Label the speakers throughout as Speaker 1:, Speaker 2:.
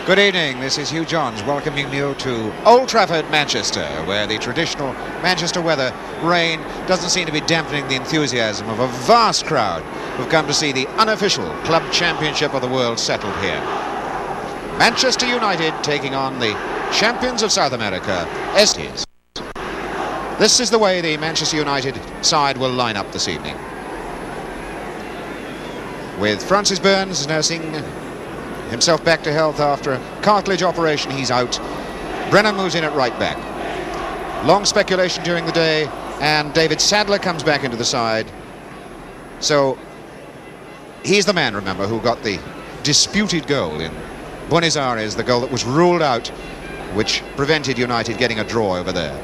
Speaker 1: Good evening, this is Hugh Johns welcoming you to Old Trafford, Manchester, where the traditional Manchester weather, rain, doesn't seem to be dampening the enthusiasm of a vast crowd who've come to see the unofficial club championship of the world settled here. Manchester United taking on the champions of South America, Estudiantes. This is the way the Manchester United side will line up this evening. With Francis Burns nursing himself back to health after a cartilage operation, he's out. Brennan moves in at right back. Long speculation during the day, and David Sadler comes back into the side. So he's the man, remember, who got the disputed goal in Buenos Aires, the goal that was ruled out, which prevented United getting a draw over there.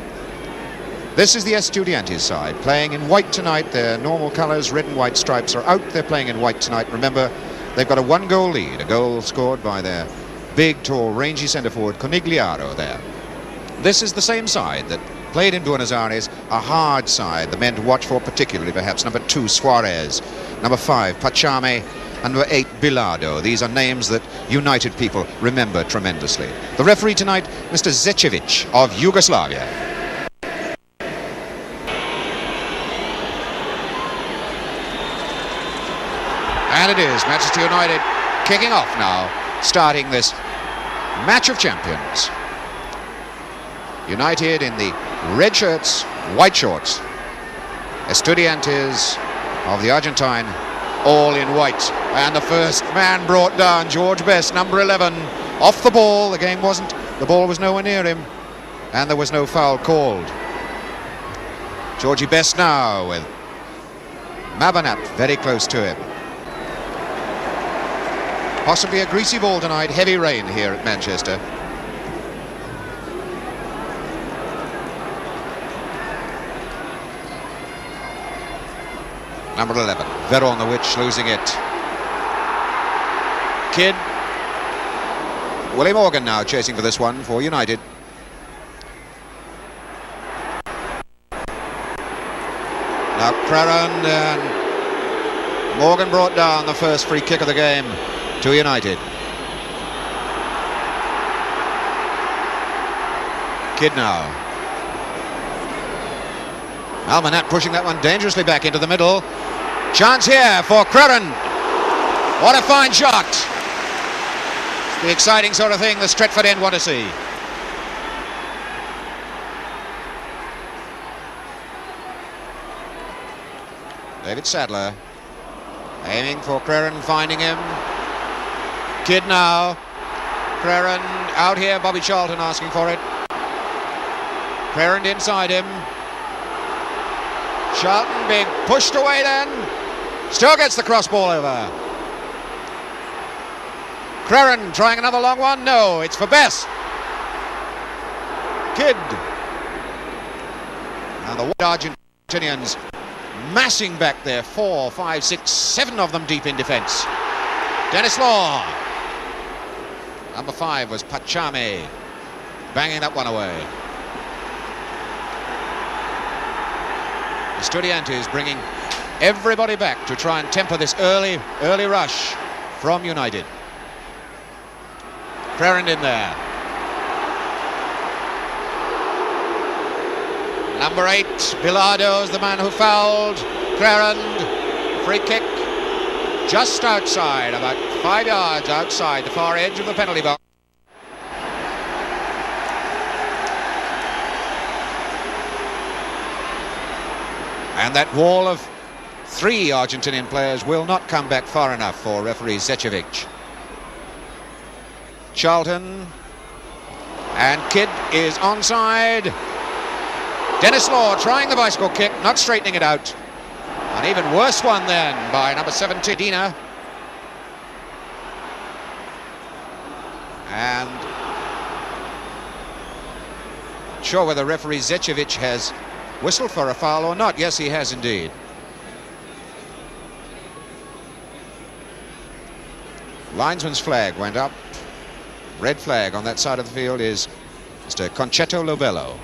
Speaker 1: This is the Estudiantes side, playing in white tonight. Their normal colours, red and white stripes, are out. They're playing in white tonight. Remember, they've got a one-goal lead, a goal scored by their big, tall, rangy centre-forward, Conigliaro there. This is the same side that played in Buenos Aires, a hard side, the men to watch for particularly, perhaps. Number 2, Suarez. Number 5, Pachame. And number 8, Bilardo. These are names that United people remember tremendously. The referee tonight, Mr. Zečević of Yugoslavia. And it is Manchester United kicking off now, starting this match of champions. United in the red shirts, white shorts. Estudiantes of the Argentine, all in white. And the first man brought down, George Best, number 11, off the ball. The ball was nowhere near him, and there was no foul called. Georgie Best now with Mabanat very close to him. Possibly a greasy ball tonight, heavy rain here at Manchester. Number 11, Veronovich losing it. Kidd. Willie Morgan now chasing for this one for United. Now Crarand, and Morgan brought down the first free kick of the game to United. Kidd now. Almanat pushing that one dangerously back into the middle. Chance here for Crarand. What a fine shot. It's the exciting sort of thing the Stretford end want to see. David Sadler aiming for Crarand, finding him. Kidd now. Crarand out here, Bobby Charlton asking for it. Crarand inside him. Charlton being pushed away then. Still gets the cross ball over. Crarand trying another long one. No, it's for Best. Kidd. And the Argentinians massing back there. 4, 5, 6, 7 of them deep in defence. Dennis Law. Number 5 was Pachame, banging that one away. Estudiantes bringing everybody back to try and temper this early rush from United. Crarand in there. Number 8, Bilardo is the man who fouled Crarand. Free kick just outside, about 5 yards outside the far edge of the penalty box. And that wall of 3 Argentinian players will not come back far enough for referee Zečević. Charlton, and Kidd is onside. Dennis Law trying the bicycle kick, not straightening it out. An even worse one then by number 17, Dina. And not sure whether referee Zečević has whistled for a foul or not. Yes, he has indeed. Linesman's flag went up. Red flag on that side of the field is Mr. Concetto Lobello.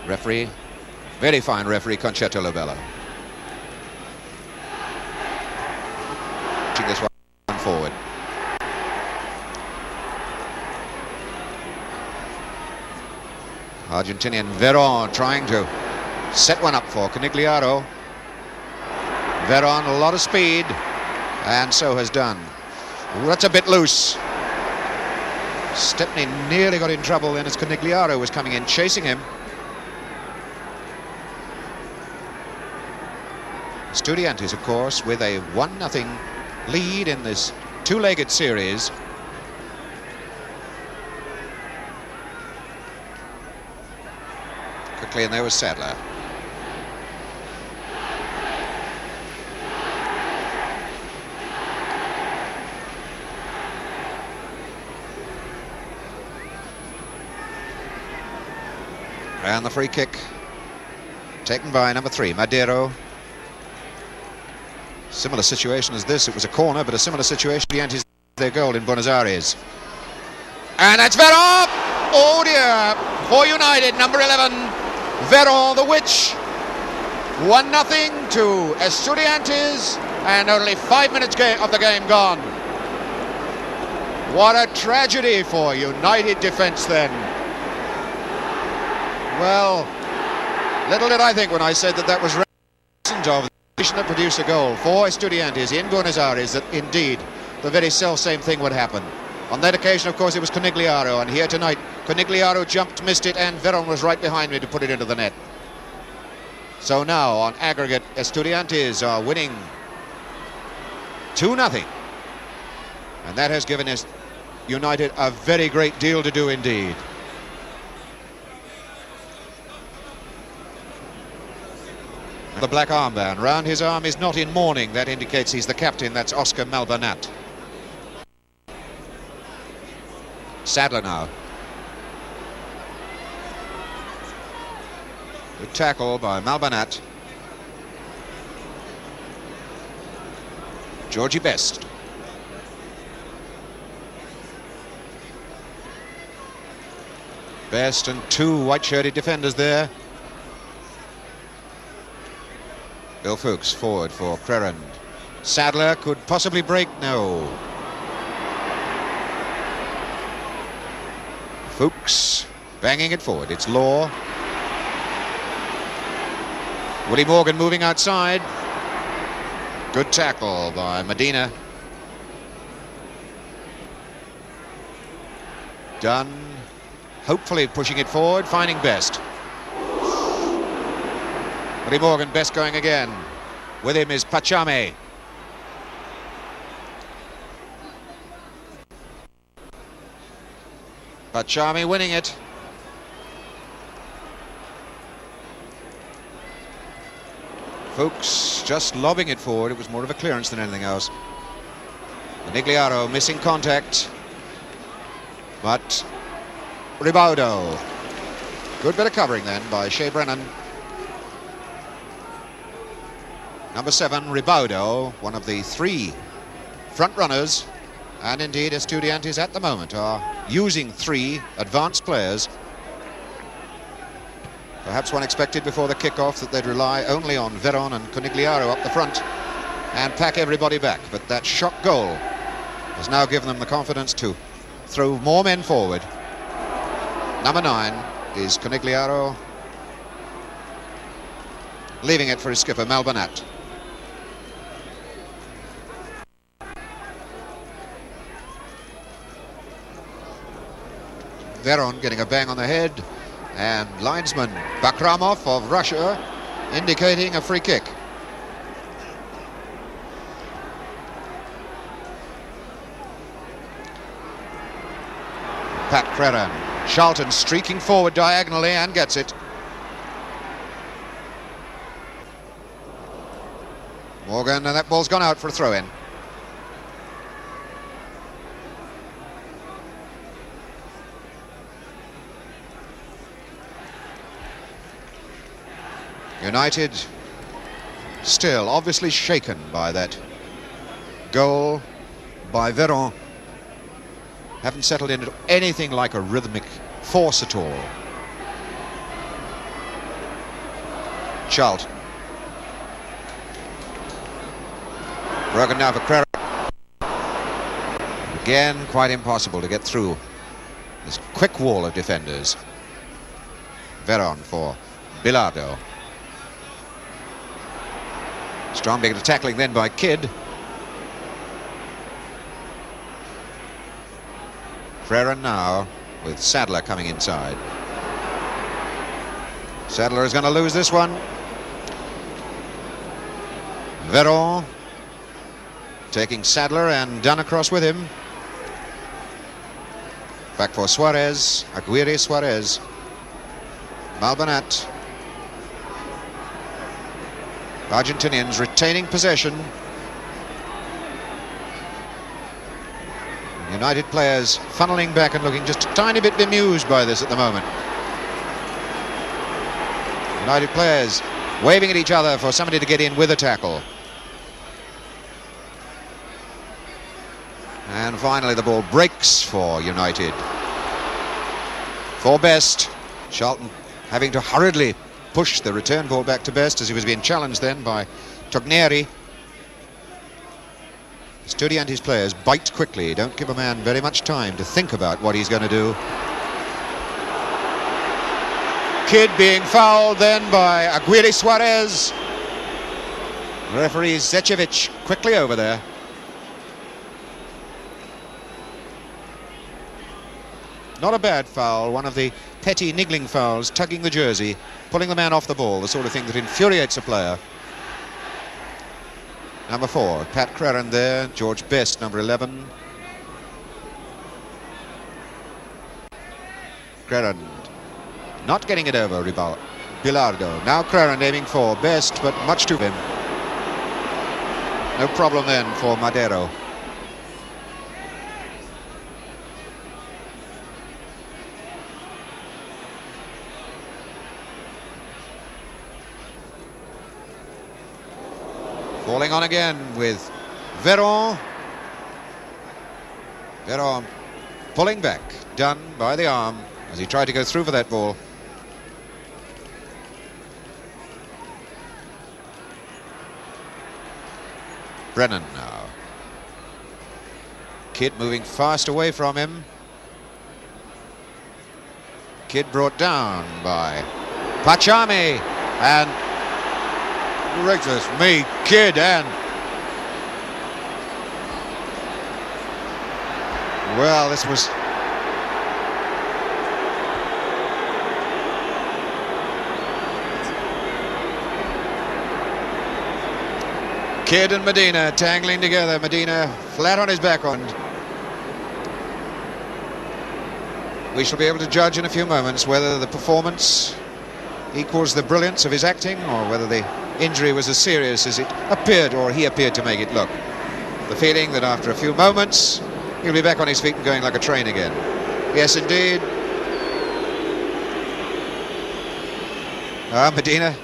Speaker 1: Referee, very fine referee, Concetto Lobello. Argentinian Veron trying to set one up for Conigliaro. Veron, a lot of speed, and so has done. Ooh, that's a bit loose. Stepney nearly got in trouble then as Conigliaro was coming in, chasing him. Estudiantes, of course, with a 1-0 lead in this two-legged series. Quickly, and there was Sadler. And the free kick taken by number 3, Madero. Similar situation as this. It was a corner, but a similar situation. The Estudiantes their goal in Buenos Aires. And that's Veron! Oh dear! For United, number 11, Veron the Witch. 1-0 to Estudiantes, and only 5 minutes of the game gone. What a tragedy for United defence then. Well, little did I think when I said that was reminiscent of the situation that produced a goal for Estudiantes in Buenos Aires, that indeed the very self-same thing would happen. On that occasion, of course, it was Conigliaro, and here tonight, Conigliaro jumped, missed it, and Veron was right behind me to put it into the net. So now, on aggregate, Estudiantes are winning 2-0. And that has given us United a very great deal to do indeed. The black armband round his arm is not in mourning. That indicates he's the captain. That's Oscar Malbanat. Sadler now. Good tackle by Malbanat. Georgie Best. Best and 2 white-shirted defenders there. Bill Fuchs forward for Crerand. Sadler could possibly break. No. Fuchs banging it forward. It's Law. Willie Morgan moving outside. Good tackle by Medina. Dunn hopefully pushing it forward, finding Best. Willie Morgan, Best going again. With him is Pachame. Pachame winning it. Fuchs just lobbing it forward. It was more of a clearance than anything else. Conigliaro missing contact. But Ribaudo. Good bit of covering then by Shea Brennan. Number 7, Ribaudo, one of the 3 front runners. And indeed, Estudiantes at the moment are using 3 advanced players. Perhaps one expected before the kick-off that they'd rely only on Veron and Conigliaro up the front and pack everybody back. But that shock goal has now given them the confidence to throw more men forward. Number 9 is Conigliaro, leaving it for his skipper, Malbanat. Veron getting a bang on the head, and linesman Bakramov of Russia indicating a free kick. Pat Creran. Charlton streaking forward diagonally and gets it. Morgan, and that ball's gone out for a throw-in. United still obviously shaken by that goal by Veron. Haven't settled into anything like a rhythmic force at all. Charlton. Broken now for Crerand. Again, quite impossible to get through this quick wall of defenders. Veron for Bilardo. Strong big tackling then by Kidd. Freren now with Sadler coming inside. Sadler is going to lose this one. Veron taking Sadler and Dunn across with him. Back for Suarez, Aguirre Suarez. Malbanat. Argentinians retaining possession. United players funneling back and looking just a tiny bit bemused by this at the moment. United players waving at each other for somebody to get in with a tackle. And finally the ball breaks for United. For Best. Charlton having to hurriedly push the return ball back to Best as he was being challenged then by Togneri. Estudiantes players bite quickly, don't give a man very much time to think about what he's going to do. Kidd being fouled then by Aguirre Suarez. Referee Zečević quickly over there. Not a bad foul, one of the petty niggling fouls, tugging the jersey, pulling the man off the ball, the sort of thing that infuriates a player. Number 4, Pat Creran there, George Best, number 11. Creran not getting it over Bilardo. Now Creran aiming for Best, but much to him. No problem then for Madero. Falling on again with Veron. Veron pulling back, done by the arm as he tried to go through for that ball. Brennan now. Kidd moving fast away from him. Kidd brought down by Pachami, and gracious me, Kidd, and well, this was Kidd and Medina tangling together. Medina flat on his back on. We shall be able to judge in a few moments whether the performance equals the brilliance of his acting or whether the injury was as serious as it appeared, or he appeared to make it look. The feeling that after a few moments he'll be back on his feet and going like a train again. Yes, indeed. Medina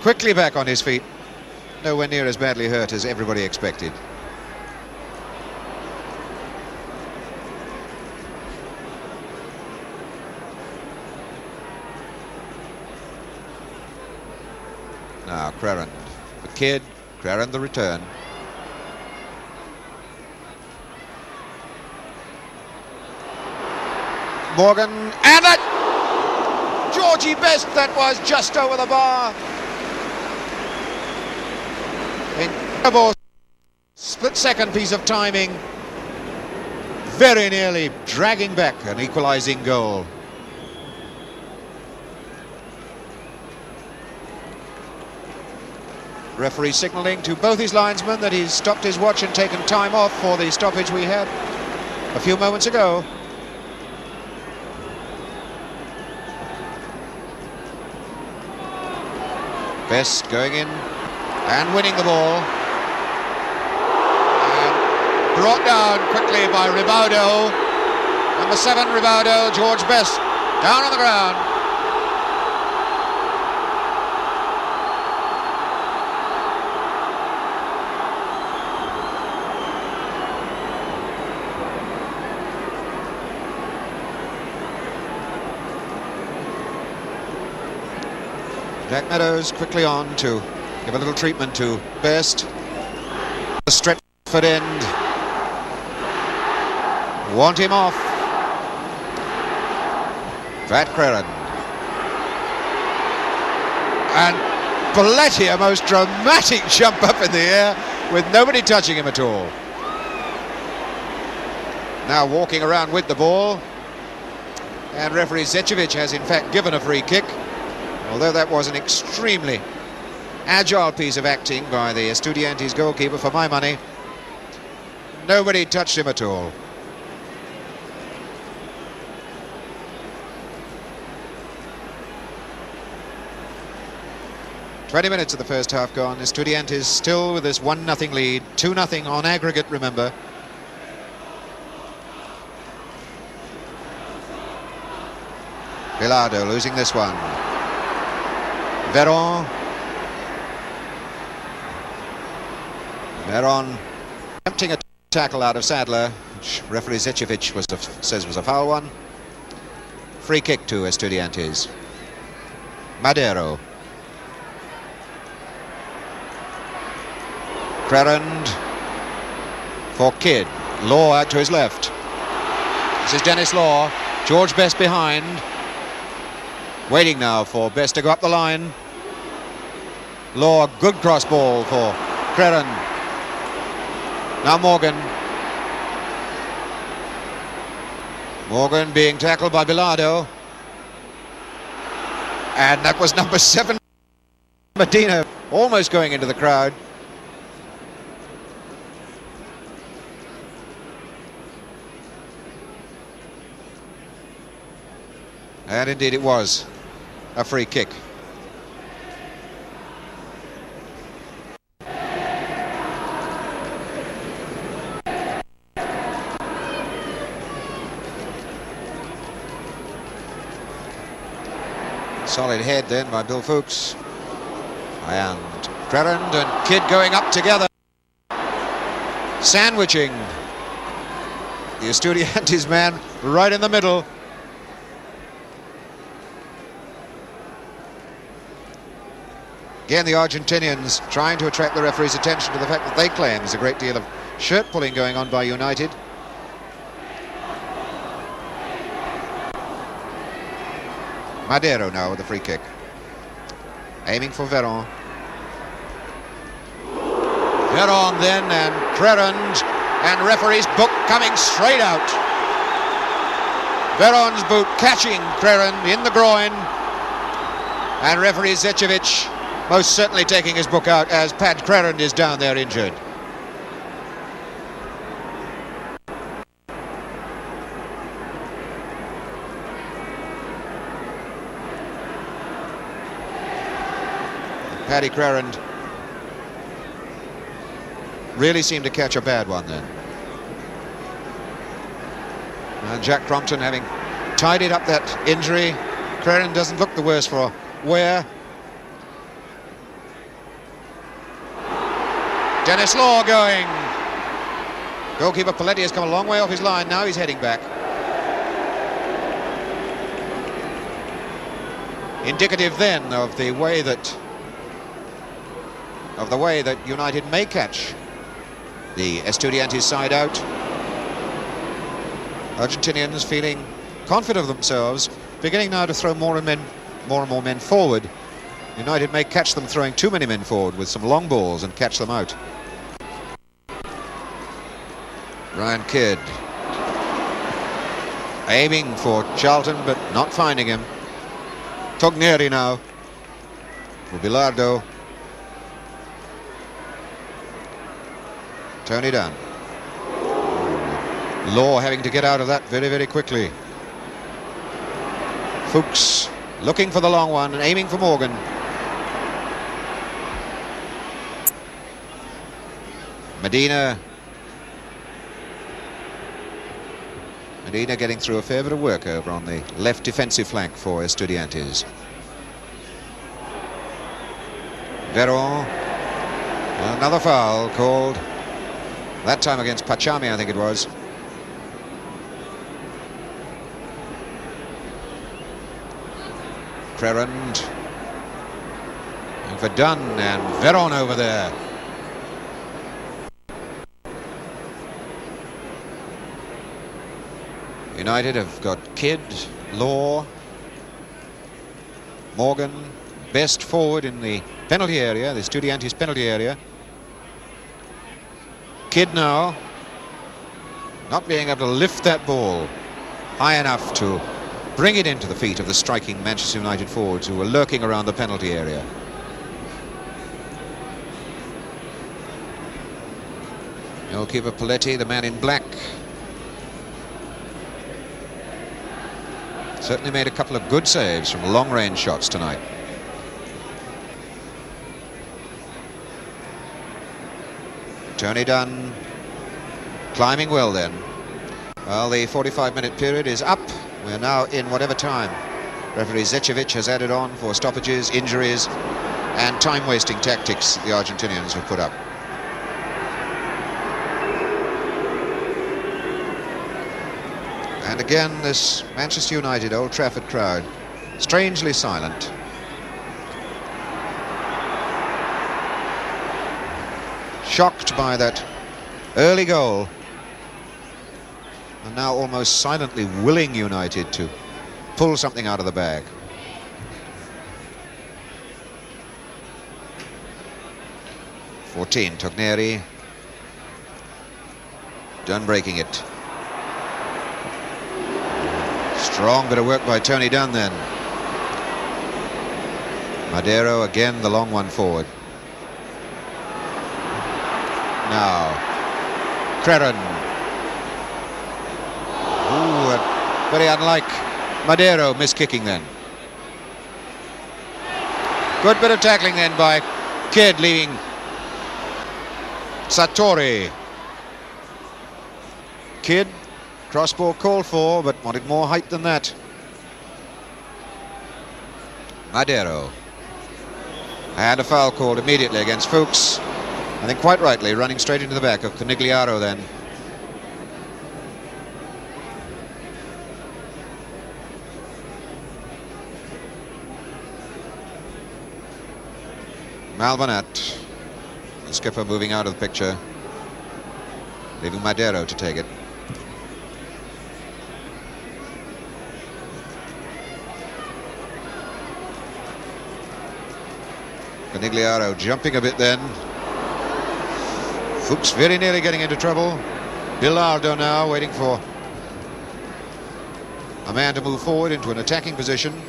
Speaker 1: quickly back on his feet. Nowhere near as badly hurt as everybody expected. Now Creran, the Kidd, Creran the return. Morgan, and that Georgie Best, that was just over the bar. Incredible split-second piece of timing, very nearly dragging back an equalising goal. Referee signalling to both his linesmen that he's stopped his watch and taken time off for the stoppage we had a few moments ago. Best going in and winning the ball. And brought down quickly by Ribaudo. Number 7, Ribaudo, George Best, down on the ground. Jack Meadows quickly on to give a little treatment to Best. The Stretford end. Want him off. Pat Creran. And Belletti, a most dramatic jump up in the air with nobody touching him at all. Now walking around with the ball. And referee Zečević has in fact given a free kick. Although that was an extremely agile piece of acting by the Estudiantes goalkeeper, for my money, nobody touched him at all. "20 minutes of the first half gone. Estudiantes still with this 1-0 lead, 2-0 on aggregate, remember. Bilardo losing this one. Veron attempting a tackle out of Sadler, which referee Zečević says was a foul one. Free kick to Estudiantes. Madero. Crerand for Kidd. Law out to his left. This is Dennis Law. George Best behind. Waiting now for Best to go up the line. Law, good cross ball for Crerand. Now Morgan. Morgan being tackled by Bilardo. And that was number 7, Medina, almost going into the crowd. And indeed it was a free kick. Solid head then by Bill Fuchs. And Crerand and Kidd going up together. Sandwiching the Estudiantes man right in the middle. Again, the Argentinians trying to attract the referee's attention to the fact that they claim there's a great deal of shirt pulling going on by United. Madero now with the free kick. Aiming for Veron. Veron then, and Crerand, and referee's book coming straight out. Veron's boot catching Crerand in the groin. And referee Zečević most certainly taking his book out as Pat Crerand is down there injured. Paddy Crerand really seemed to catch a bad one then. And Jack Crompton having tidied up that injury. Crerand doesn't look the worse for wear. Dennis Law going. Goalkeeper Belletti has come a long way off his line. Now he's heading back. Indicative then of the way that United may catch the Estudiantes side out. Argentinians feeling confident of themselves, beginning now to throw more and more men forward. United may catch them throwing too many men forward with some long balls and catch them out. Ryan Kidd aiming for Charlton but not finding him. Togneri now for Bilardo. Tony Dunn. Law having to get out of that very, very quickly. Fuchs looking for the long one and aiming for Morgan. Medina getting through a fair bit of work over on the left defensive flank for Estudiantes. Veron. Another foul called, that time against Pachami, I think it was. Crerand. And for Dunn, and Veron over there. United have got Kidd, Law, Morgan, Best forward in the penalty area, the Estudiantes penalty area. Kidd now not being able to lift that ball high enough to bring it into the feet of the striking Manchester United forwards who were lurking around the penalty area. Goalkeeper Paletti, the man in black, certainly made a couple of good saves from long-range shots tonight. Tony Dunn climbing well then. Well, the 45-minute period is up. We're now in whatever time referee Zečević has added on for stoppages, injuries, and time-wasting tactics the Argentinians have put up. And again, this Manchester United Old Trafford crowd, strangely silent. Shocked by that early goal, and now almost silently willing United to pull something out of the bag. (14) Togneri. Dunn breaking it. Strong bit of work by Tony Dunn then. Madero again, the long one forward. Now, Creran. Ooh, very unlike Madero, miskicking then. Good bit of tackling then by Kidd, leaving Sartori. Kidd, crossball called for, but wanted more height than that. Madero. And a foul called immediately against Fuchs. I think quite rightly, running straight into the back of Conigliaro then. Malbanat, the skipper, moving out of the picture, leaving Madero to take it. Conigliaro jumping a bit then. Fuchs very nearly getting into trouble. Bilardo now waiting for a man to move forward into an attacking position.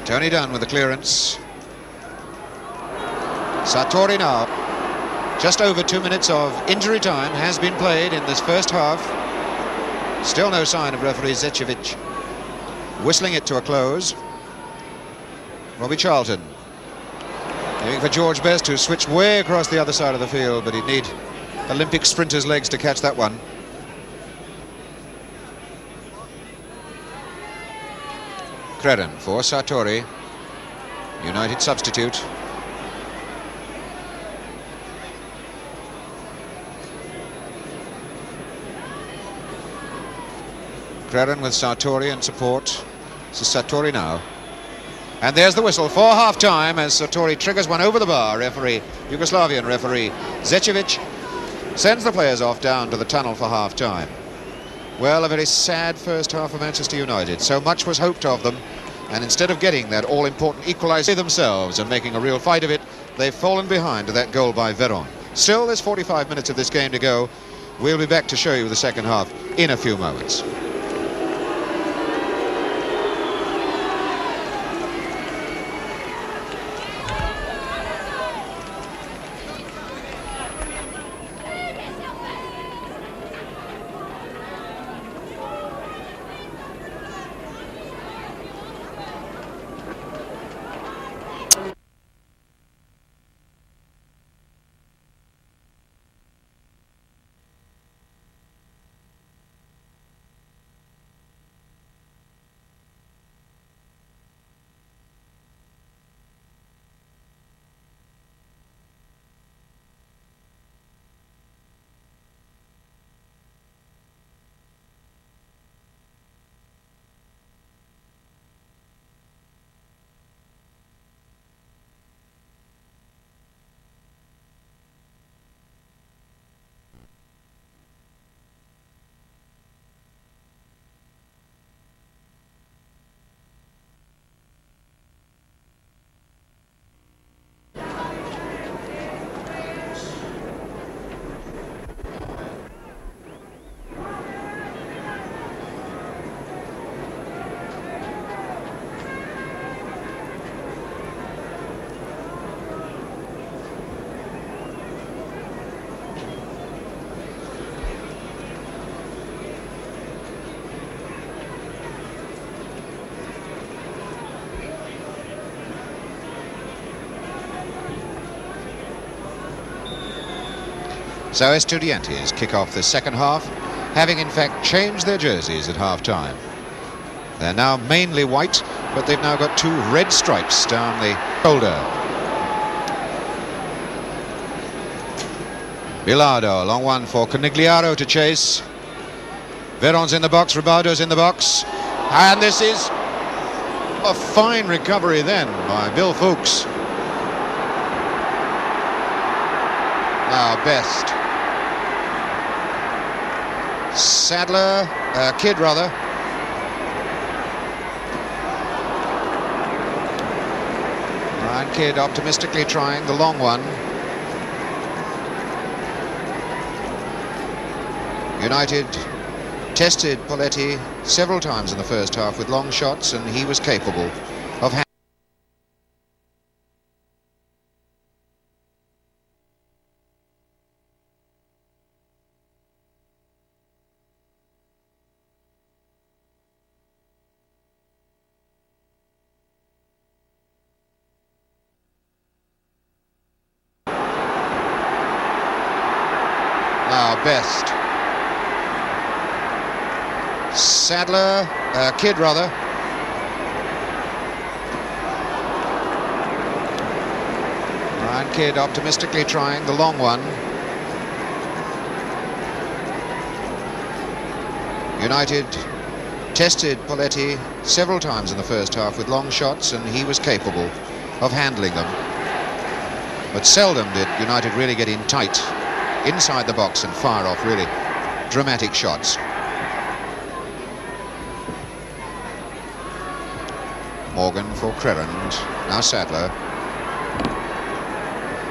Speaker 1: Tony Dunn with the clearance. Sartori now. Just over 2 minutes of injury time has been played in this first half. Still no sign of referee Zečević whistling it to a close. Robbie Charlton aiming for George Best, who switched way across the other side of the field, but he'd need Olympic sprinter's legs to catch that one. Creran for Sartori, United substitute. Creran with Sartori and support. This is Sartori now. And there's the whistle for half-time as Sartori triggers one over the bar. Yugoslavian referee Zečević sends the players off down to the tunnel for half-time. Well, a very sad first half of Manchester United. So much was hoped of them, and instead of getting that all-important equaliser themselves and making a real fight of it, they've fallen behind to that goal by Veron. Still, there's 45 minutes of this game to go. We'll be back to show you the second half in a few moments. So Estudiantes kick off the second half, having in fact changed their jerseys at half-time. They're now mainly white, but they've now got 2 red stripes down the shoulder. Bilardo, long one for Conigliaro to chase. Veron's in the box, Ribaldo's in the box. And this is a fine recovery then by Bill Fuchs. Now Best. Sadler, Kidd rather. Ryan Kidd optimistically trying the long one. United tested Poletti several times in the first half with long shots, and he was capable of now Best. Sadler, Kidd rather. Ryan Kidd optimistically trying the long one. United tested Poletti several times in the first half with long shots, and he was capable of handling them. But seldom did United really get in tight inside the box and fire off really dramatic shots. Morgan for Crerand, now Sadler.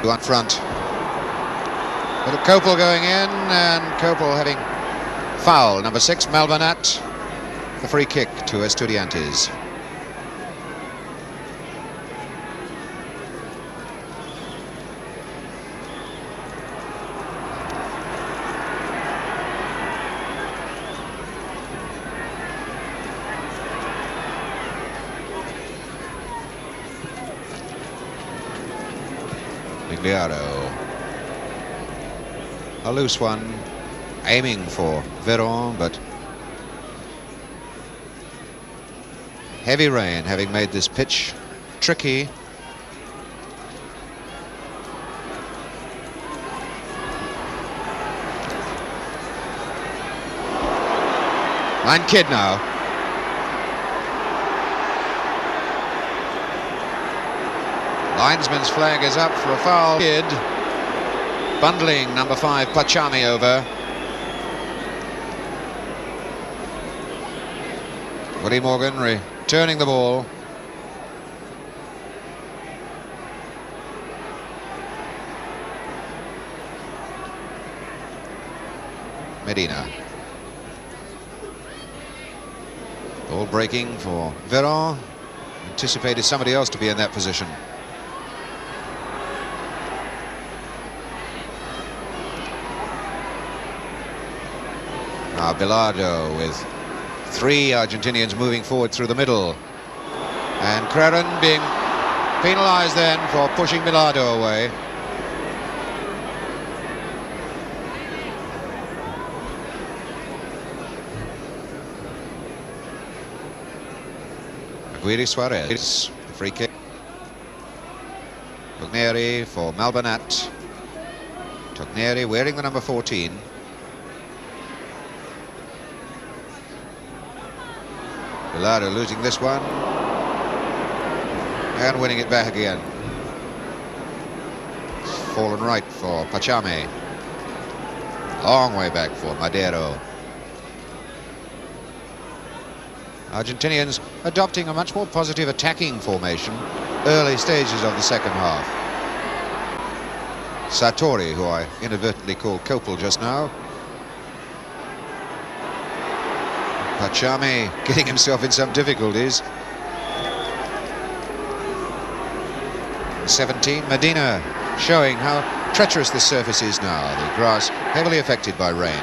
Speaker 1: Up front. Little Copel going in, and Copel having foul. Number 6, Malbanat. The free kick to Estudiantes. A loose one, aiming for Veron, but heavy rain having made this pitch tricky. And Kidd now. Linesman's flag is up for a foul. Kidd bundling number 5 Pachami over. Willie Morgan returning the ball. Medina. Ball breaking for Veron. Anticipated somebody else to be in that position. Now Bilardo with 3 Argentinians moving forward through the middle. And Crerand being penalised then for pushing Bilardo away. Aguirre Suarez, the free kick. Togneri for Malbanat. Togneri wearing the number 14. Bilardo losing this one and winning it back again. It's fallen right for Pachame. Long way back for Madero. Argentinians adopting a much more positive attacking formation early stages of the second half. Sartori, who I inadvertently called Copel just now. Pachame getting himself in some difficulties. 17, Medina showing how treacherous this surface is now. The grass heavily affected by rain.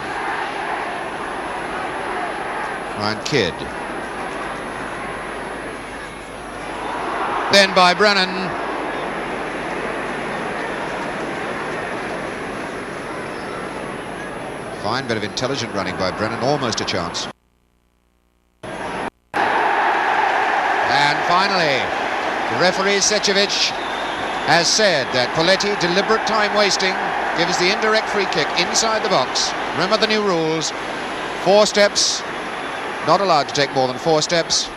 Speaker 1: Ryan Kidd. Then by Brennan. Fine bit of intelligent running by Brennan, almost a chance. And finally, the referee Sečević has said that Poletti, deliberate time wasting, gives the indirect free kick inside the box. Remember the new rules, 4 steps, not allowed to take more than 4 steps,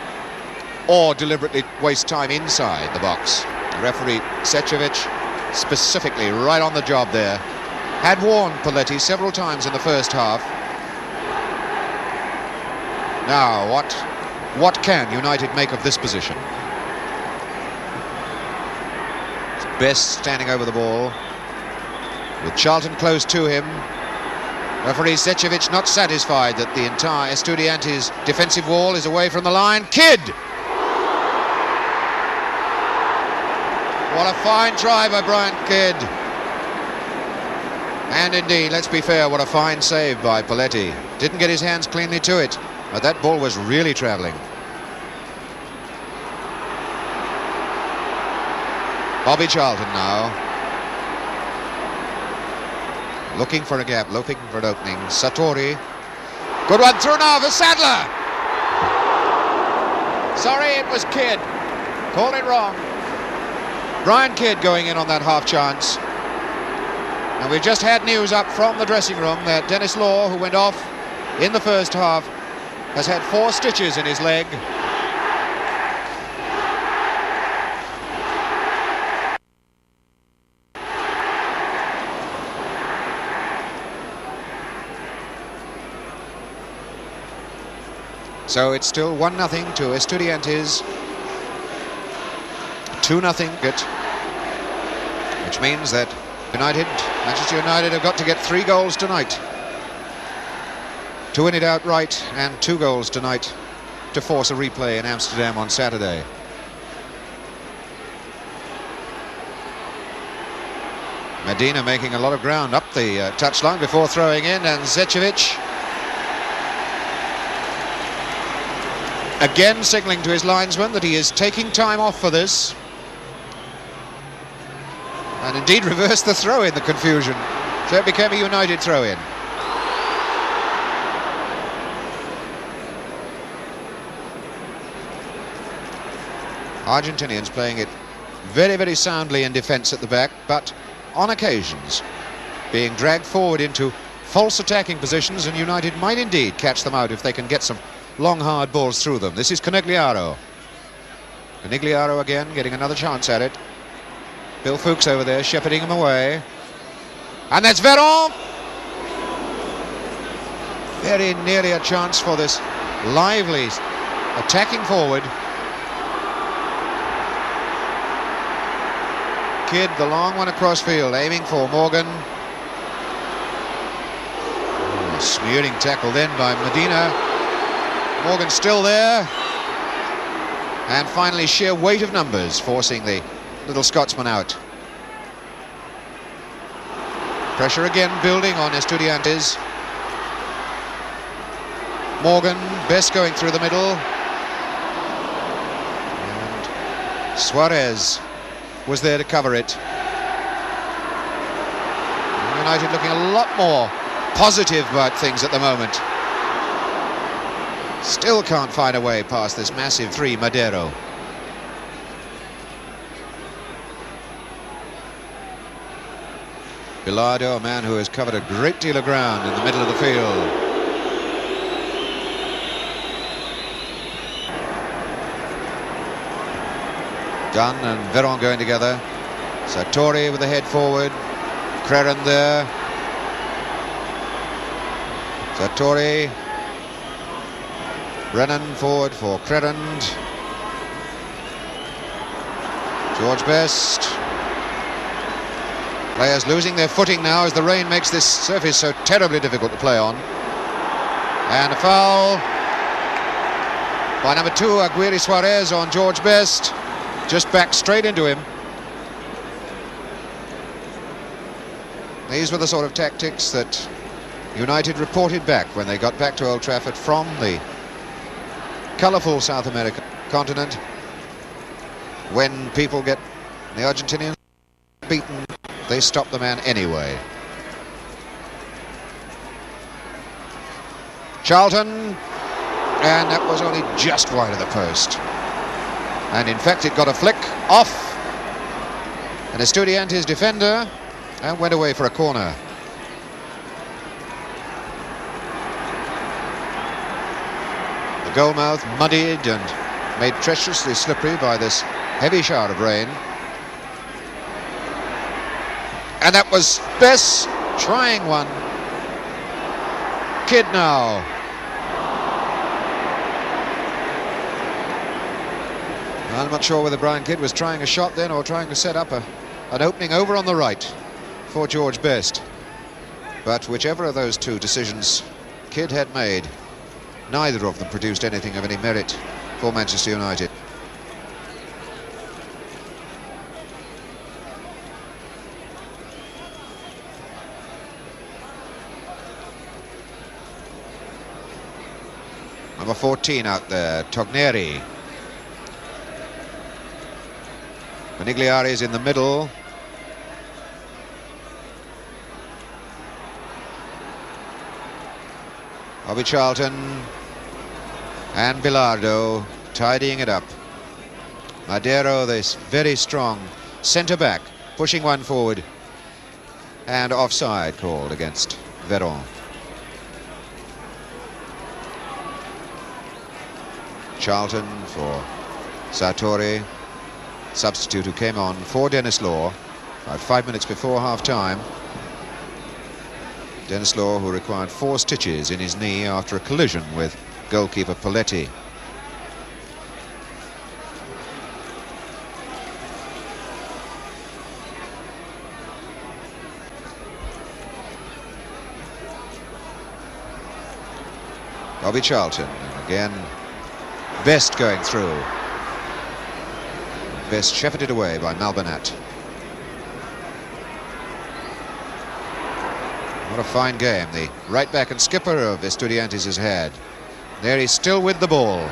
Speaker 1: or deliberately waste time inside the box. The referee Sečević specifically right on the job there. Had warned Poletti several times in the first half. Now, what can United make of this position? It's Best standing over the ball, with Charlton close to him. Referee Sečević not satisfied that the entire Estudiantes defensive wall is away from the line. Kidd! What a fine try by Brian Kidd. And indeed, let's be fair, what a fine save by Poletti. Didn't get his hands cleanly to it, but that ball was really travelling. Bobby Charlton now. Looking for a gap, looking for an opening. Sartori. Good one through now for Sadler. Sorry, it was Kidd. Called it wrong. Brian Kidd going in on that half chance. And we've just had news up from the dressing room that Dennis Law, who went off in the first half, has had 4 stitches in his leg. So it's still 1-0 to Estudiantes, 2-0 Git, which means that Manchester United have got to get 3 goals tonight to win it outright, and 2 goals tonight to force a replay in Amsterdam on Saturday. Medina making a lot of ground up the touchline before throwing in, and Sečević again signalling to his linesman that he is taking time off for this. And indeed reversed the throw in the confusion. So it became a United throw-in. Argentinians playing it very, very soundly in defence at the back, but on occasions being dragged forward into false attacking positions, and United might indeed catch them out if they can get some long, hard balls through them. This is Conigliaro. Conigliaro again, getting another chance at it. Bill Fuchs over there, shepherding him away. And that's Veron! Very nearly a chance for this lively attacking forward. Kidd, the long one across field, aiming for Morgan. A smearing tackle then by Medina. Morgan still there. And finally, sheer weight of numbers forcing the little Scotsman out. Pressure again building on Estudiantes. Morgan, Best going through the middle. And Suarez was there to cover it. United looking a lot more positive about things at the moment. Still can't find a way past this massive 3, Madero. Bilardo, a man who has covered a great deal of ground in the middle of the field. Dunn and Veron going together. Sartori with the head forward. Creran there. Sartori. Brennan forward for Creran. George Best. Players losing their footing now as the rain makes this surface so terribly difficult to play on. And a foul by number 2, Aguirre Suarez, on George Best. Just backed straight into him. These were the sort of tactics that United reported back when they got back to Old Trafford from the colourful South American continent. When people get the Argentinians beaten, they stop the man anyway. Charlton, and that was only just wide of the post. And in fact, it got a flick off an Estudiantes defender and went away for a corner. The goalmouth muddied and made treacherously slippery by this heavy shower of rain. And that was Bess trying one. Kidd now. I'm not sure whether Brian Kidd was trying a shot then or trying to set up an opening over on the right for George Best. But whichever of those two decisions Kidd had made, neither of them produced anything of any merit for Manchester United. Number 14 out there, Togneri. Manigliari is in the middle. Bobby Charlton and Bilardo tidying it up. Madero, this very strong centre-back, pushing one forward. And offside called against Veron. Charlton for Sartori, substitute who came on for Dennis Law about 5 minutes before half-time. Dennis Law, who required 4 stitches in his knee after a collision with goalkeeper Poletti. Bobby Charlton, again, Best going through. Best shepherded away by Malbonat. What a fine game the right back and skipper of Estudiantes has had. There he's still with the ball.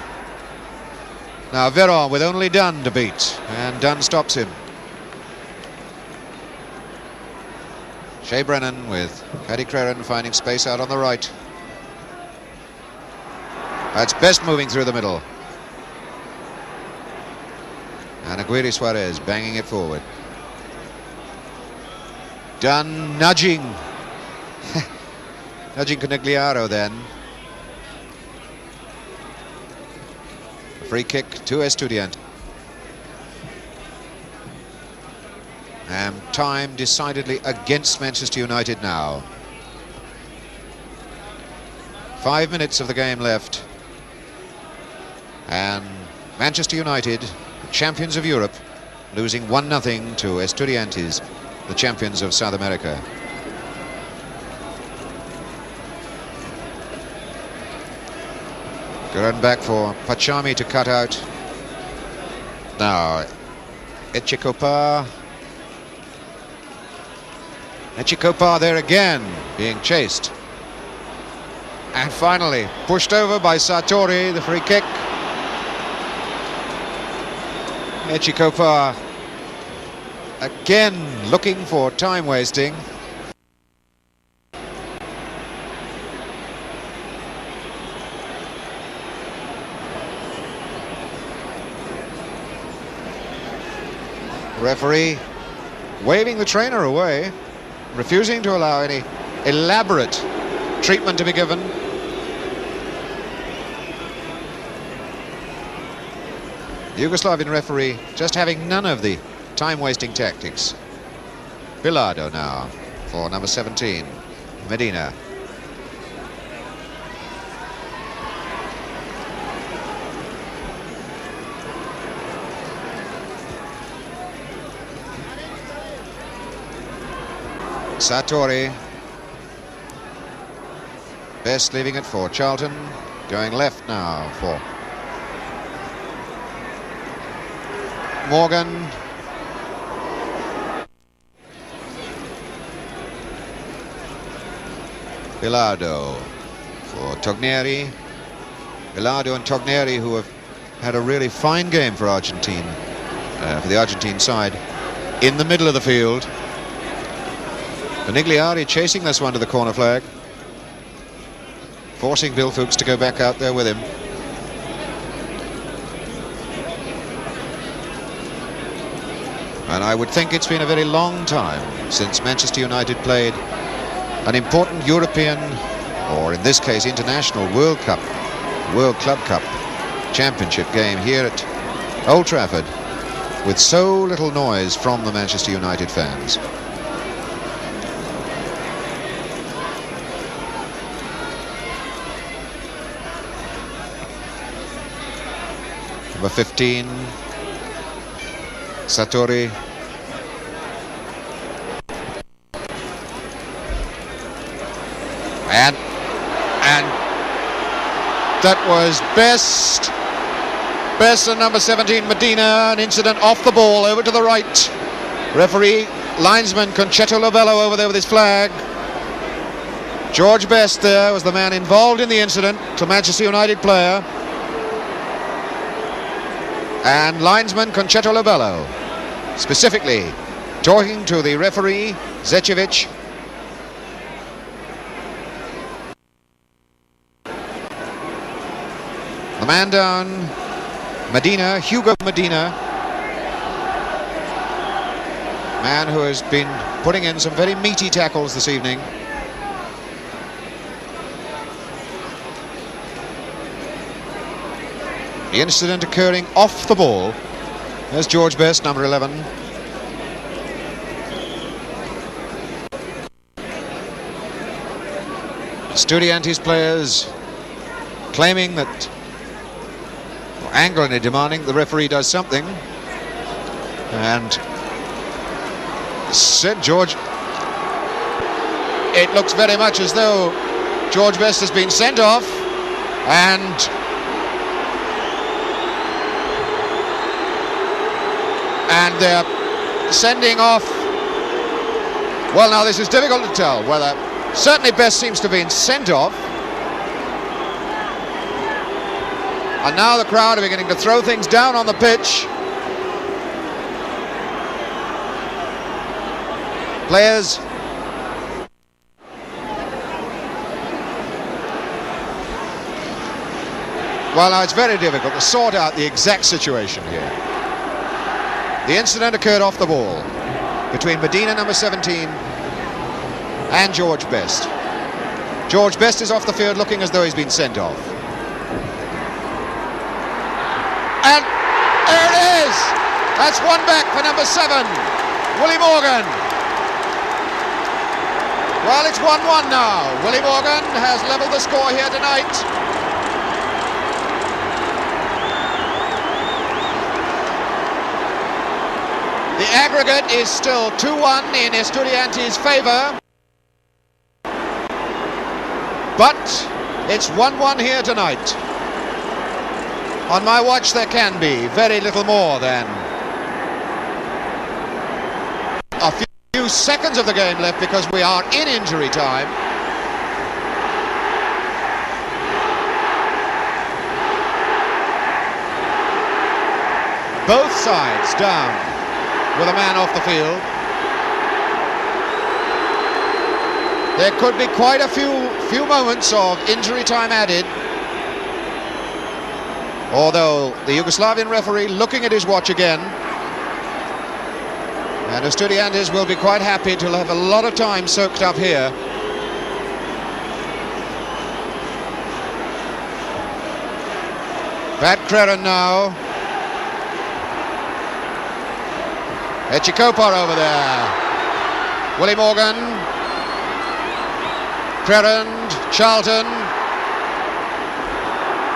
Speaker 1: Now Veron with only Dunn to beat, and Dunn stops him. Shea Brennan with Paddy Creran finding space out on the right. That's Best moving through the middle. And Aguirre Suarez banging it forward. Dunn nudging. Nudging Conigliaro then. A free kick to Estudiantes. And time decidedly against Manchester United now. 5 minutes of the game left. And Manchester United, champions of Europe, losing 1-0 to Estudiantes, the champions of South America. Good run back for Pachami to cut out. Now, Echikopa there again, being chased. And finally, pushed over by Sartori, the free kick. Echikopa again looking for time wasting. Referee waving the trainer away, refusing to allow any elaborate treatment to be given. The Yugoslavian referee just having none of the time-wasting tactics. Bilardo now for number 17, Medina. Sartori. Best leaving it for Charlton. Going left now for Morgan. Bilardo for Togneri. Bilardo and Togneri, who have had a really fine game for Argentine, for the Argentine side, in the middle of the field. Manigliari chasing this one to the corner flag. forcing Bill Fuchs to go back out there with him. And I would think it's been a very long time since Manchester United played an important European, or in this case international, World Club Cup championship game here at Old Trafford with so little noise from the Manchester United fans. Number 15, Satori. And that was Best and number 17, Medina. An incident off the ball, over to the right. Referee, linesman Concetto Lovello over there with his flag. George Best there was the man involved in the incident, to Manchester United player. And linesman Concetto Lovello, specifically talking to the referee, Zečević. The man down, Medina, Hugo Medina, man who has been putting in some very meaty tackles this evening. The incident occurring off the ball. There's George Best, number 11. Estudiantes players claiming that, or angrily demanding, the referee does something. And said George, it looks very much as though George Best has been sent off, and they're sending off. Well, now this is difficult to tell whether, certainly Best seems to have been sent off, and now the crowd are beginning to throw things down on the pitch. Players well, now it's very difficult to sort out the exact situation here. The incident occurred off the ball between Medina, number 17, and George Best. George Best is off the field looking as though he's been sent off. And there it is! That's one back for number 7, Willie Morgan. Well, it's 1-1 now. Willie Morgan has levelled the score here tonight. The aggregate is still 2-1 in Estudiantes' favour, but it's 1-1 here tonight. On my watch there can be very little more than a few seconds of the game left, because we are in injury time. Both sides down with a man off the field. There could be quite a few moments of injury time added, although the Yugoslavian referee looking at his watch again, and Estudiantes will be quite happy to have a lot of time soaked up here. Pat Creran now. Echikopar over there. Willie Morgan. Creran, Charlton.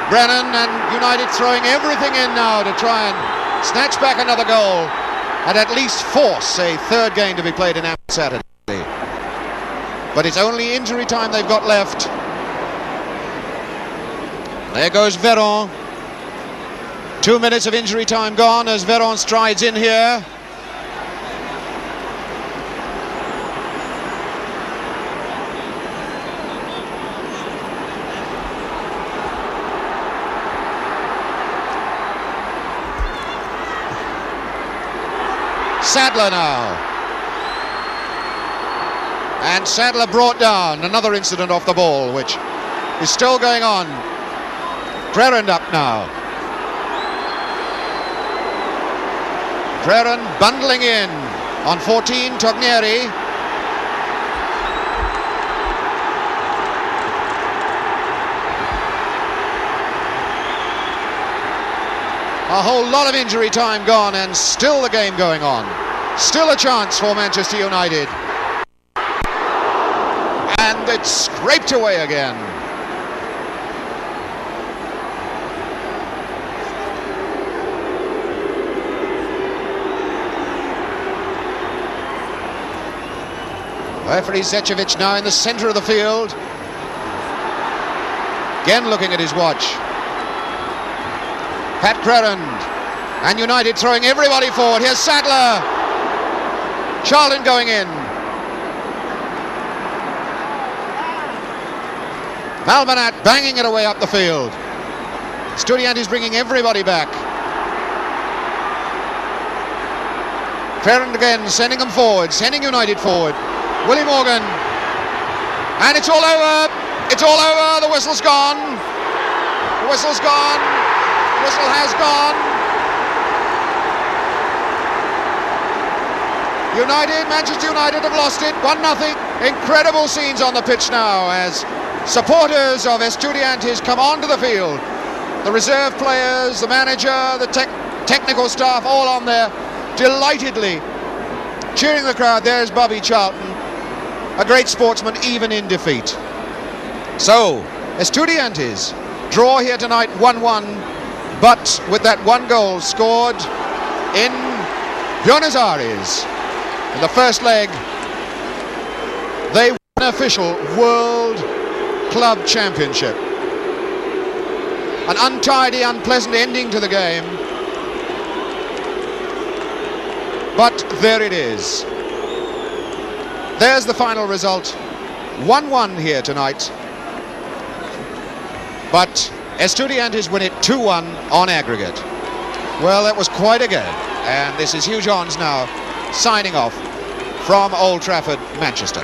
Speaker 1: Brennan, and United throwing everything in now to try and snatch back another goal and at least force a third game to be played in Saturday. But it's only injury time they've got left. There goes Veron. 2 minutes of injury time gone as Veron strides in here. Sadler now, and Sadler brought down. Another incident off the ball, which is still going on. Crerand up now. Crerand bundling in on 14, Tognieri. A whole lot of injury time gone, and still the game going on. Still a chance for Manchester United. And it's scraped away again. Referee Zečević now in the centre of the field. Again looking at his watch. Pat Crerand, and United throwing everybody forward. Here's Sadler. Charlton going in. Malmanat banging it away up the field. Estudiantes bringing everybody back. Crerand again sending them forward, sending United forward. Willie Morgan, and it's all over. It's all over. The whistle's gone. The whistle's gone. The whistle has gone. Manchester United have lost it. 1-0. Incredible scenes on the pitch now as supporters of Estudiantes come onto the field. The reserve players, the manager, the technical staff, all on there, delightedly cheering the crowd. There's Bobby Charlton, a great sportsman even in defeat. So, Estudiantes draw here tonight 1-1, but with that one goal scored in Buenos Aires in the first leg, they won an official World Club Championship. An untidy, unpleasant ending to the game, but there it is. There's the final result. 1-1 here tonight. But Estudiantes win it 2-1 on aggregate. Well, that was quite a game. And this is Hugh Johns now signing off from Old Trafford, Manchester.